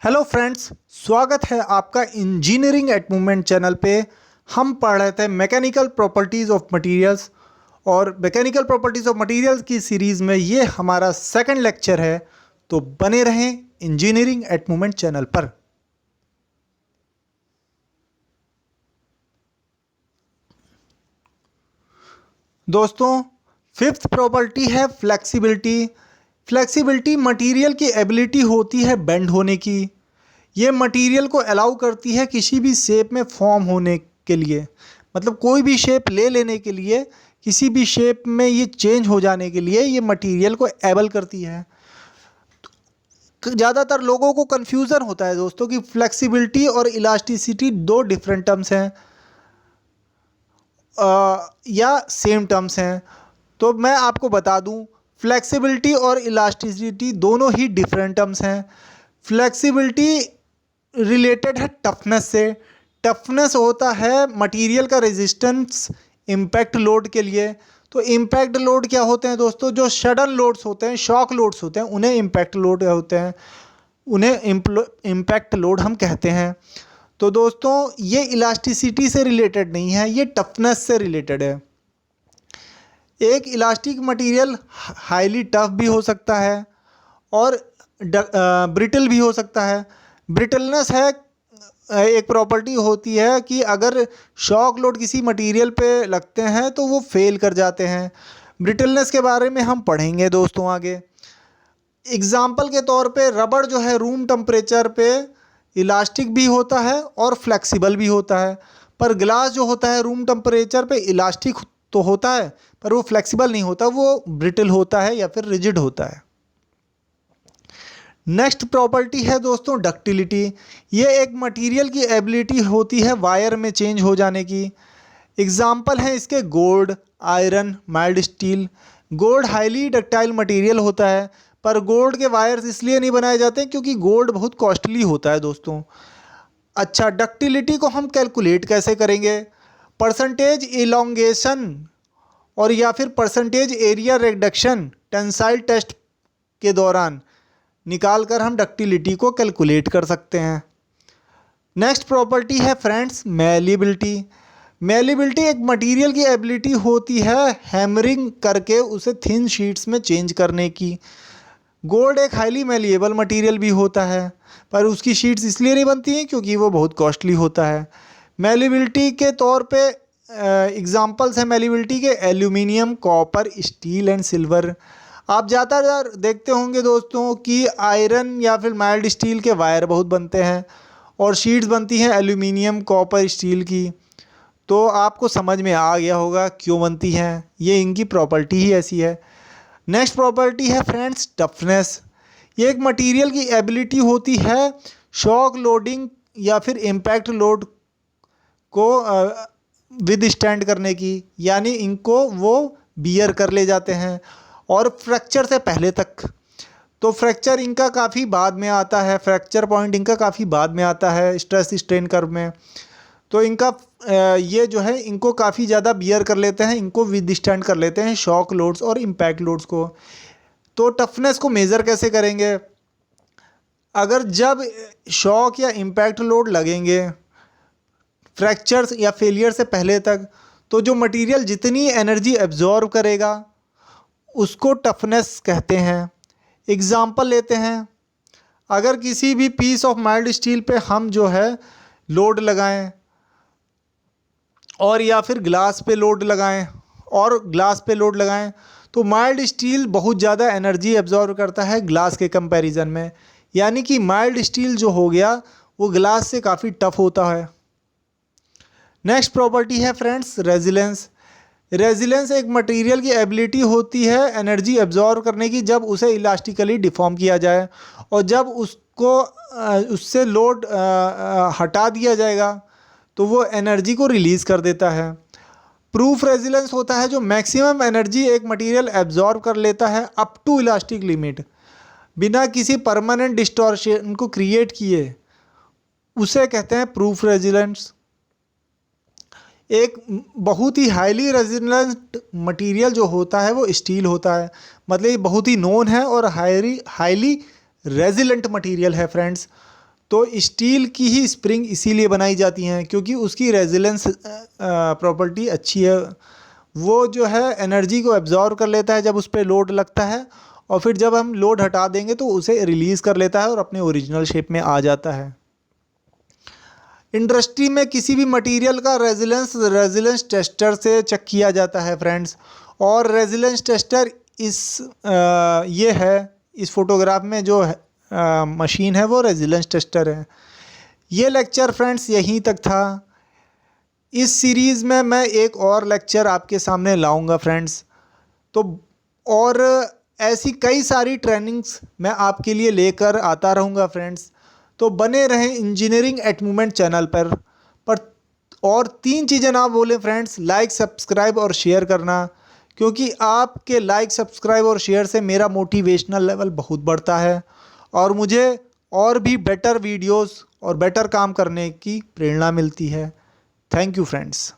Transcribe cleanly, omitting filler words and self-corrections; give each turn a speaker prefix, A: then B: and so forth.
A: Hello friends, स्वागत है आपका इंजीनियरिंग एट मूवमेंट चैनल पे। हम पढ़ रहे थे मैकेनिकल प्रॉपर्टीज़ ऑफ मटेरियल्स और मैकेनिकल प्रॉपर्टीज़ ऑफ मटेरियल्स की सीरीज़ में ये हमारा सेकंड लेक्चर है। तो बने रहें इंजीनियरिंग एट मूवमेंट चैनल पर। दोस्तों, फिफ्थ प्रॉपर्टी है फ्लेक्सिबिलिटी। फ्लेक्सिबिलिटी मटेरियल की एबिलिटी होती है बेंड होने की। ये मटेरियल को अलाउ करती है किसी भी शेप में फॉर्म होने के लिए, मतलब कोई भी शेप ले लेने के लिए, किसी भी शेप में ये चेंज हो जाने के लिए ये मटेरियल को एबल करती है। ज़्यादातर लोगों को कन्फ्यूज़न होता है दोस्तों कि फ्लेक्सिबिलिटी और इलास्टिसिटी दो डिफरेंट टर्म्स हैं या सेम टर्म्स हैं। तो मैं आपको बता दूं, फ्लेक्सिबिलिटी और इलास्टिसिटी दोनों ही डिफरेंट टर्म्स हैं। फ्लेक्सिबिलिटी रिलेटेड है टफनेस से। टफनेस होता है मटेरियल का रेजिस्टेंस इम्पैक्ट लोड के लिए। तो इम्पैक्ट लोड क्या होते हैं दोस्तों? जो सडन लोड्स होते हैं, शॉक लोड्स होते हैं, उन्हें इम्पैक्ट लोड होते हैं, उन्हें इम्पैक्ट लोड हम कहते हैं। तो दोस्तों, ये इलास्टिसिटी से रिलेटेड नहीं है, ये टफनेस से रिलेटेड है। एक इलास्टिक मटेरियल हाईली टफ भी हो सकता है और ब्रिटल भी हो सकता है। ब्रिटलनेस है एक प्रॉपर्टी होती है कि अगर शॉक लोड किसी मटेरियल पे लगते हैं तो वो फेल कर जाते हैं। ब्रिटलनेस के बारे में हम पढ़ेंगे दोस्तों आगे। एग्जाम्पल के तौर पे रबड़ जो है रूम टेम्परेचर पे इलास्टिक भी होता है और फ्लेक्सिबल भी होता है, पर ग्लास जो होता है रूम टेम्परेचर पे इलास्टिक तो होता है पर वो फ्लेक्सिबल नहीं होता, वो ब्रिटल होता है या फिर रिजिड होता है। नेक्स्ट प्रॉपर्टी है दोस्तों डक्टिलिटी। ये एक मटेरियल की एबिलिटी होती है वायर में चेंज हो जाने की। एग्जाम्पल है इसके gold, iron, mild steel. Gold highly ductile material होता है, पर गोल्ड के वायर्स इसलिए नहीं बनाए जाते क्योंकि गोल्ड बहुत कॉस्टली होता है दोस्तों। अच्छा, डक्टिलिटी को हम कैलकुलेट कैसे करेंगे? परसेंटेज इलोंगेशन और या फिर percentage area reduction tensile test के दौरान निकाल कर हम डक्टिलिटी को कैलकुलेट कर सकते हैं। नेक्स्ट प्रॉपर्टी है फ्रेंड्स मेलिबिलिटी। मेलिबिलिटी एक मटेरियल की एबिलिटी होती है हैमरिंग करके उसे थिन शीट्स में चेंज करने की। गोल्ड एक हाईली मेलिएबल मटेरियल भी होता है, पर उसकी शीट्स इसलिए नहीं बनती हैं क्योंकि वो बहुत कॉस्टली होता है। मेलिबिलिटी के तौर पे एग्जांपल्स हैं मेलिबिलिटी के aluminium, copper, steel and silver. आप ज़्यादातर देखते होंगे दोस्तों कि आयरन या फिर माइल्ड स्टील के वायर बहुत बनते हैं और शीट्स बनती हैं एल्यूमिनियम, कॉपर, स्टील की। तो आपको समझ में आ गया होगा क्यों बनती हैं, ये इनकी प्रॉपर्टी ही ऐसी है। नेक्स्ट प्रॉपर्टी है फ्रेंड्स टफनेस। ये एक मटेरियल की एबिलिटी होती है शॉक लोडिंग या फिर इम्पैक्ट लोड को विद स्टैंड करने की, यानी इनको वो बियर कर ले जाते हैं और फ्रैक्चर से पहले तक। तो फ्रैक्चर इनका काफ़ी बाद में आता है, फ्रैक्चर पॉइंट इनका काफ़ी बाद में आता है स्ट्रेस स्ट्रेन कर्व में। तो इनका ये जो है इनको काफ़ी ज़्यादा बियर कर लेते हैं, इनको विद स्टैंड कर लेते हैं शॉक लोड्स और इम्पैक्ट लोड्स को। तो टफनेस को मेज़र कैसे करेंगे? अगर जब शॉक या इम्पैक्ट लोड लगेंगे फ्रैक्चर्स या फेलियर से पहले तक, तो जो मटेरियल जितनी एनर्जी एब्जॉर्ब करेगा उसको टफनेस कहते हैं। एग्जाम्पल लेते हैं, अगर किसी भी पीस ऑफ माइल्ड स्टील पे हम जो है लोड लगाएं और या फिर ग्लास पे लोड लगाएं और ग्लास पे लोड लगाएं, तो माइल्ड स्टील बहुत ज़्यादा एनर्जी एब्जॉर्ब करता है ग्लास के कंपैरिजन में, यानी कि माइल्ड स्टील जो हो गया वो ग्लास से काफ़ी टफ होता है। नेक्स्ट प्रॉपर्टी है फ्रेंड्स रेजिलेंस। रेजिलेंस एक मटेरियल की एबिलिटी होती है एनर्जी एब्जॉर्ब करने की जब उसे इलास्टिकली डिफॉर्म किया जाए, और जब उसको उससे लोड हटा दिया जाएगा तो वो एनर्जी को रिलीज़ कर देता है। प्रूफ रेजिलेंस होता है जो मैक्सिमम एनर्जी एक मटेरियल एब्जॉर्ब कर लेता है अप टू इलास्टिक लिमिट, बिना किसी परमानेंट डिस्टॉर्शन को क्रिएट किए, उसे कहते हैं प्रूफ रेजिलेंस। एक बहुत ही हाईली रेजिलेंट मटेरियल जो होता है वो स्टील होता है, मतलब ये बहुत ही नोन है और हाईली रेजिलेंट मटेरियल है फ्रेंड्स। तो स्टील की ही स्प्रिंग इसीलिए बनाई जाती हैं क्योंकि उसकी रेजिलेंस प्रॉपर्टी अच्छी है। वो जो है एनर्जी को एब्जॉर्व कर लेता है जब उस पर लोड लगता है, और फिर जब हम लोड हटा देंगे तो उसे रिलीज़ कर लेता है और अपने ओरिजिनल शेप में आ जाता है। इंडस्ट्री में किसी भी मटेरियल का रेजिलेंस टेस्टर से चेक किया जाता है फ्रेंड्स। और रेजिलेंस टेस्टर ये है, इस फोटोग्राफ में जो है मशीन है वो रेजिलेंस टेस्टर है। ये लेक्चर फ्रेंड्स यहीं तक था। इस सीरीज़ में मैं एक और लेक्चर आपके सामने लाऊंगा फ्रेंड्स। तो और ऐसी कई सारी ट्रेनिंग्स मैं आपके लिए लेकर आता रहूँगा फ्रेंड्स। तो बने रहें इंजीनियरिंग एट मूवमेंट चैनल पर। और 3 चीज़ें ना भूलें फ्रेंड्स, लाइक, सब्सक्राइब और शेयर करना, क्योंकि आपके लाइक, सब्सक्राइब और शेयर से मेरा मोटिवेशनल लेवल बहुत बढ़ता है और मुझे और भी बेटर वीडियोस और बेटर काम करने की प्रेरणा मिलती है। Thank you friends.